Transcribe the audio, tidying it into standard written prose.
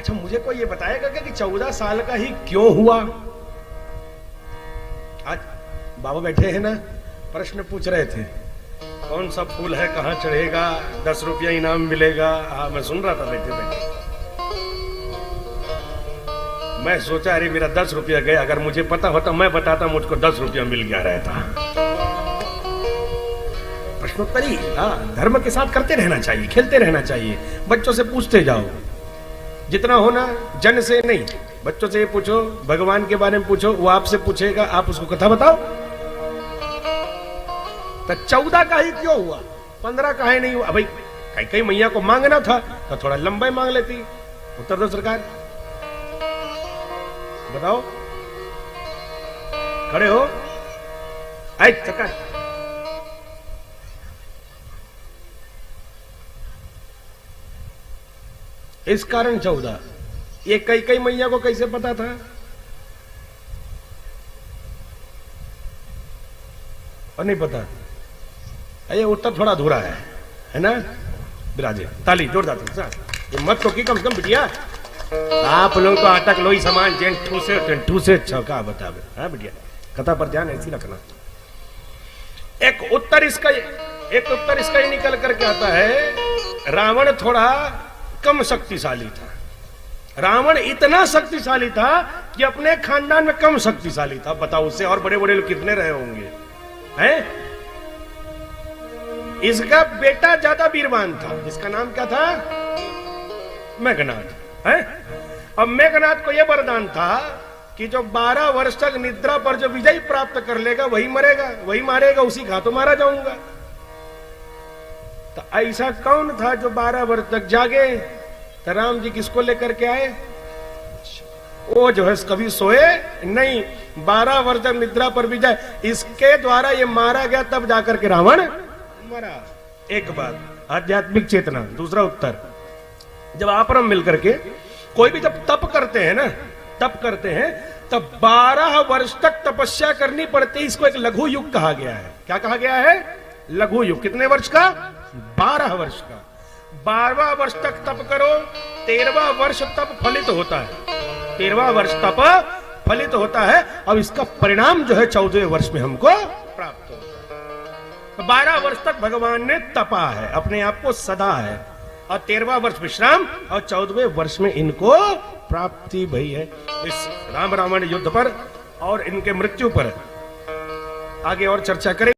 अच्छा मुझे कोई ये बताएगा कि 14 साल का ही क्यों हुआ? आज बाबा बैठे हैं ना, प्रश्न पूछ रहे थे कौन सा फूल है, कहाँ चढ़ेगा, 10 रुपया इनाम मिलेगा। हाँ मैं सुन रहा था बैठे बैठे। मैं सोचा अरे मेरा 10 रुपया गया, अगर मुझे पता होता मैं बताता मुझको 10 रुपया मिल गया रहता। प्रश्नोत्तरी हाँ धर्म के साथ करते रहना चाहिए, खेलते रहना चाहिए, बच्चों से पूछते जाओ जितना होना, जन से नहीं। बच्चों से पूछो, भगवान के बारे में पूछो, वो आपसे पूछेगा, आप उसको कथा बताओ। तो 14 का ही क्यों हुआ, 15 का ही नहीं हुआ? भाई कई कई मैया को मांगना था तो थोड़ा लंबा मांग लेती। उत्तर दो सरकार, बताओ, खड़े हो। आई सरकार, इस कारण 14। ये कई कई मैया को कैसे पता था? और नहीं पता, ये उत्तर थोड़ा अधूरा है ना? विराजे ताली जोरदार ये मत तो की कम से कम बिटिया, आप लोगों को आटक लोई समान जेन ठू से छौका बतावे। हाँ बिटिया, कथा पर ध्यान ऐसी रखना। एक उत्तर इसका ही निकल करके आता है, रावण थोड़ा कम शक्तिशाली था। रावण इतना शक्तिशाली था कि अपने खानदान में कम शक्तिशाली था। बताओ, उससे और बड़े बड़े लोग कितने रहे होंगे हैं? इसका बेटा ज्यादा वीरवान था, जिसका नाम क्या था? मेघनाद है। अब मेघनाद को यह वरदान था कि जो 12 वर्ष तक निद्रा पर जो विजय प्राप्त कर लेगा वही मरेगा, वही मारेगा, उसी घातों मारा जाऊंगा। तो ऐसा कौन था जो 12 वर्ष तक जागे? तो राम जी किसको लेकर के आए? वो जो है कभी सोए नहीं, 12 वर्ष तक निद्रा पर विजय, इसके द्वारा ये मारा गया, तब जाकर के रावण मरा। एक बात आध्यात्मिक चेतना। दूसरा उत्तर, जब आपरम मिलकर के कोई भी जब तप करते हैं ना, तप करते हैं तब 12 वर्ष तक तपस्या करनी पड़ती है। इसको एक लघु युग कहा गया है। क्या कहा गया है? लघु युग। कितने वर्ष का? 12 वर्ष का। 12वां वर्ष तक तप करो, 13वां वर्ष तप फलित होता है। 13वां वर्ष तप फलित होता है, अब इसका परिणाम जो है 14वें वर्ष में हमको प्राप्त होता है। तो 12 वर्ष तक भगवान ने तपा है, अपने आप को सदा है, और 13वां वर्ष विश्राम, और 14वें वर्ष में इनको प्राप्ति भई है। इस राम रावण युद्ध पर और इनके मृत्यु पर आगे और चर्चा करें।